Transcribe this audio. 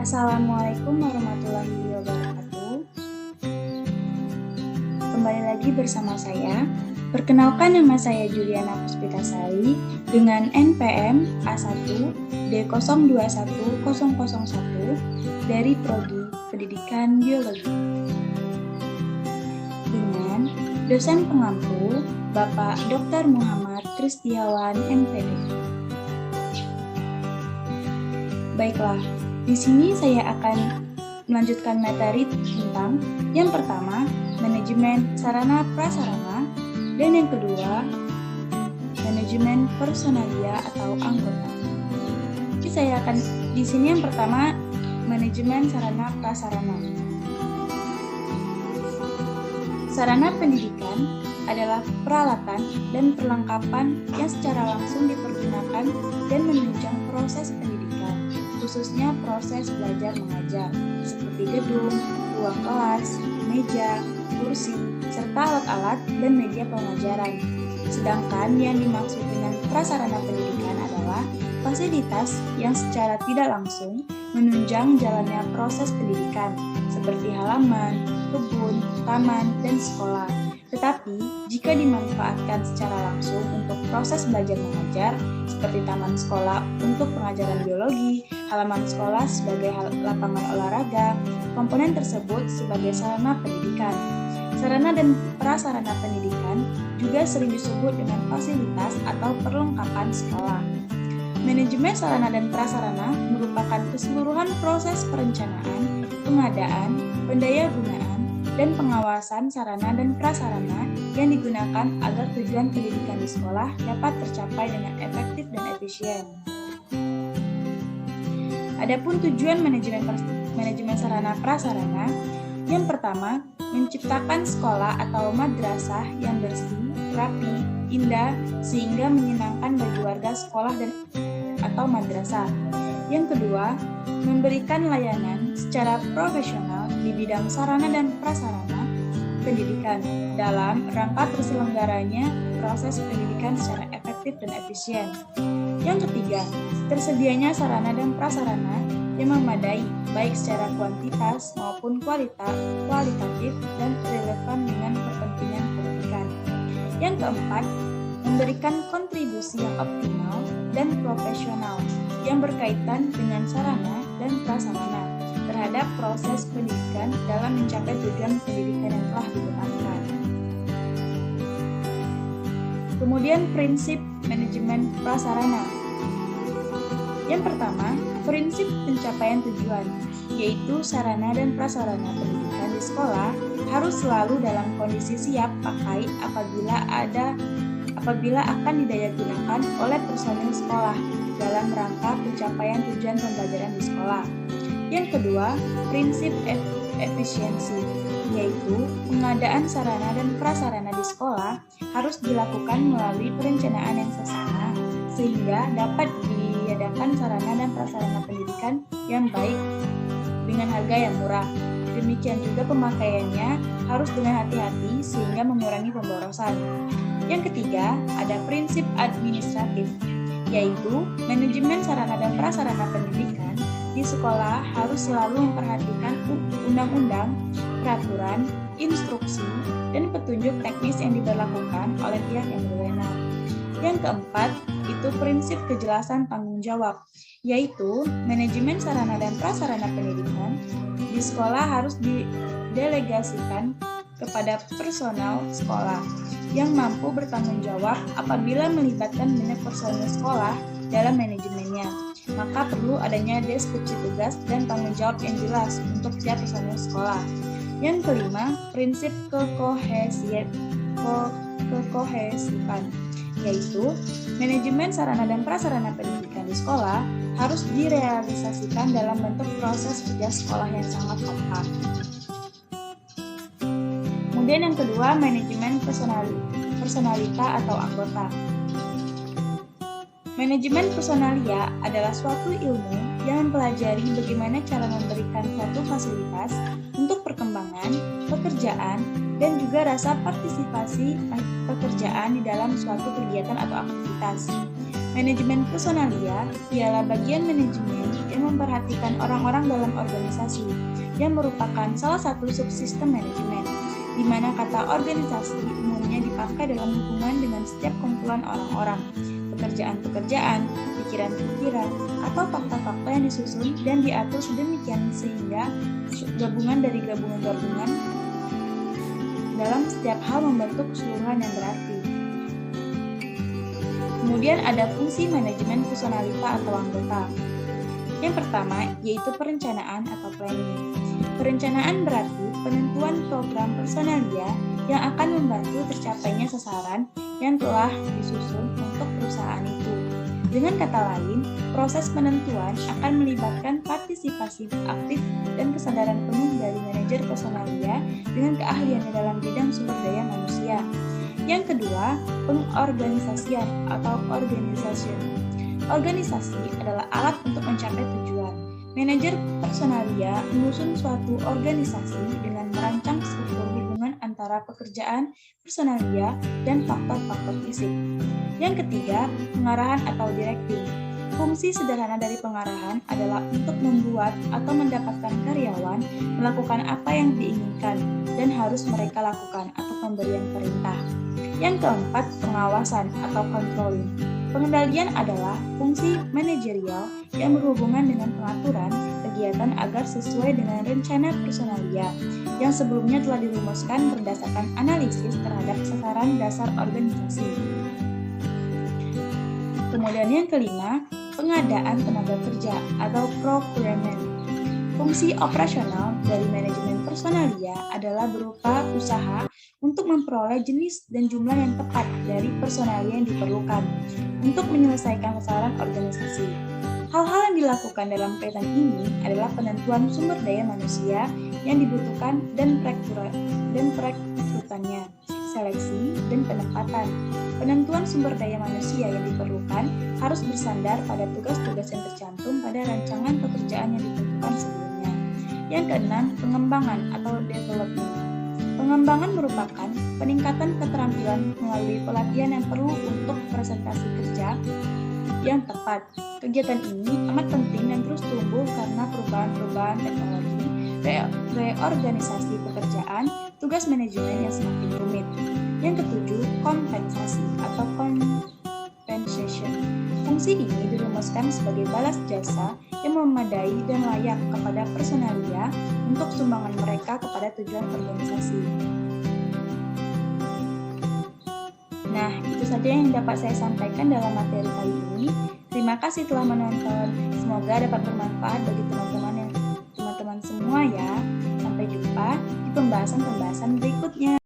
Assalamualaikum warahmatullahi wabarakatuh. Kembali lagi bersama saya. Perkenalkan, nama saya Juliana Puspitasari dengan NPM A1 D021001 dari Prodi Pendidikan Biologi. Dengan dosen pengampu Bapak Dr. Muhammad Kristiawan MPD. Baiklah, di sini saya akan melanjutkan materi tentang yang pertama, manajemen sarana prasarana, dan yang kedua, manajemen personalia atau anggota. Jadi saya akan di sini yang pertama, manajemen sarana prasarana. Sarana pendidikan adalah peralatan dan perlengkapan yang secara langsung dipergunakan dan menunjang proses pendidikan, khususnya proses belajar mengajar, seperti gedung, ruang kelas, meja, kursi, serta alat-alat dan media pengajaran. Sedangkan yang dimaksud dengan prasarana pendidikan adalah fasilitas yang secara tidak langsung menunjang jalannya proses pendidikan, seperti halaman, kebun, taman, dan sekolah. Tetapi, jika dimanfaatkan secara langsung untuk proses belajar mengajar, seperti taman sekolah untuk pengajaran biologi, halaman sekolah sebagai lapangan olahraga, komponen tersebut sebagai sarana pendidikan. Sarana dan prasarana pendidikan juga sering disebut dengan fasilitas atau perlengkapan sekolah. Manajemen sarana dan prasarana merupakan keseluruhan proses perencanaan, pengadaan, pendayagunaan, dan pengawasan sarana dan prasarana yang digunakan agar tujuan pendidikan di sekolah dapat tercapai dengan efektif dan efisien. Adapun tujuan manajemen sarana prasarana, yang pertama, menciptakan sekolah atau madrasah yang bersih, rapi, indah, sehingga menyenangkan bagi warga sekolah atau madrasah. Yang kedua, memberikan layanan secara profesional di bidang sarana dan prasarana pendidikan dalam rangka terselenggaranya proses pendidikan secara efektif dan efisien. Yang ketiga, tersedianya sarana dan prasarana yang memadai baik secara kuantitas maupun kualitatif dan relevan dengan kepentingan pendidikan. Yang keempat, memberikan kontribusi yang optimal dan profesional yang berkaitan dengan sarana dan prasarana terhadap proses pendidikan dalam mencapai tujuan pendidikan yang telah ditetapkan. Kemudian prinsip manajemen prasarana. Yang pertama, prinsip pencapaian tujuan, yaitu sarana dan prasarana pendidikan di sekolah harus selalu dalam kondisi siap pakai apabila akan didayagunakan oleh personil sekolah dalam rangka pencapaian tujuan pembelajaran di sekolah. Yang kedua, prinsip efisiensi, yaitu pengadaan sarana dan prasarana di sekolah harus dilakukan melalui perencanaan yang seksama sehingga dapat diadakan sarana dan prasarana pendidikan yang baik dengan harga yang murah. Demikian juga pemakaiannya harus dengan hati-hati sehingga mengurangi pemborosan. Yang ketiga, ada prinsip administratif, yaitu manajemen sarana dan prasarana pendidikan di sekolah harus selalu memperhatikan undang-undang, peraturan, instruksi, dan petunjuk teknis yang diberlakukan oleh pihak yang berwenang. Yang keempat, itu prinsip kejelasan tanggung jawab, yaitu manajemen sarana dan prasarana pendidikan di sekolah harus didelegasikan kepada personal sekolah yang mampu bertanggung jawab apabila melibatkan banyak personil sekolah dalam manajemennya. Maka perlu adanya deskripsi tugas dan tanggung jawab yang jelas untuk tiap personil sekolah. Yang kelima, prinsip kekohesian, yaitu manajemen sarana dan prasarana pendidikan di sekolah harus direalisasikan dalam bentuk proses kerja sekolah yang sangat kompak. Kemudian yang kedua, manajemen personalita atau anggota. Manajemen personalia adalah suatu ilmu yang mempelajari bagaimana cara memberikan suatu fasilitas untuk perkembangan, pekerjaan, dan juga rasa partisipasi pekerjaan di dalam suatu kegiatan atau aktivitas. Manajemen personalia ialah bagian manajemen yang memperhatikan orang-orang dalam organisasi, yang merupakan salah satu subsistem manajemen, di mana kata organisasi umumnya dipakai dalam hubungan dengan setiap kumpulan orang-orang, pekerjaan-pekerjaan, pikiran-pikiran, atau fakta-fakta yang disusun dan diatur sedemikian sehingga gabungan dari gabungan-gabungan dalam setiap hal membentuk keseluruhan yang berarti. Kemudian ada fungsi manajemen personalita atau anggota. Yang pertama yaitu perencanaan atau planning. Perencanaan berarti penentuan program personalia yang akan membantu tercapainya sasaran yang telah disusun untuk perusahaan itu. Dengan kata lain, proses penentuan akan melibatkan partisipasi aktif dan kesadaran penuh dari manajer personalia dengan keahliannya dalam bidang sumber daya manusia. Yang kedua, pengorganisasian atau organization. Organisasi adalah alat untuk mencapai tujuan. Manajer personalia menyusun suatu organisasi dengan merancang struktur hubungan antara pekerjaan, personalia, dan faktor-faktor fisik. Yang ketiga, pengarahan atau directing. Fungsi sederhana dari pengarahan adalah untuk membuat atau mendapatkan karyawan melakukan apa yang diinginkan dan harus mereka lakukan atau pemberian perintah. Yang keempat, pengawasan atau controlling. Pengendalian adalah fungsi manajerial yang berhubungan dengan pengaturan kegiatan agar sesuai dengan rencana personalia yang sebelumnya telah dirumuskan berdasarkan analisis terhadap sasaran dasar organisasi. Kemudian yang kelima, pengadaan tenaga kerja atau procurement. Fungsi operasional dari manajemen personalia adalah berupa usaha untuk memperoleh jenis dan jumlah yang tepat dari personalia yang diperlukan untuk menyelesaikan sasaran organisasi. Hal-hal yang dilakukan dalam kaitan ini adalah penentuan sumber daya manusia yang dibutuhkan dan perekrutannya, seleksi, dan penempatan. Penentuan sumber daya manusia yang diperlukan harus bersandar pada tugas-tugas yang tercantum pada rancangan pekerjaan yang ditentukan sebelumnya. Yang keenam, pengembangan atau development. Pengembangan merupakan peningkatan keterampilan melalui pelatihan yang perlu untuk presentasi kerja yang tepat. Kegiatan ini amat penting dan terus tumbuh karena perubahan-perubahan teknologi, reorganisasi pekerjaan, tugas manajemen yang semakin rumit. Yang ketujuh, kompensasi atau compensation. Fungsi ini dirumuskan sebagai balas jasa yang memadai dan layak kepada personalia untuk sumbangan mereka kepada tujuan organisasi. Nah, itu saja yang dapat saya sampaikan dalam materi kali ini. Terima kasih telah menonton. Semoga dapat bermanfaat bagi teman-teman semua ya. Sampai jumpa di pembahasan-pembahasan berikutnya.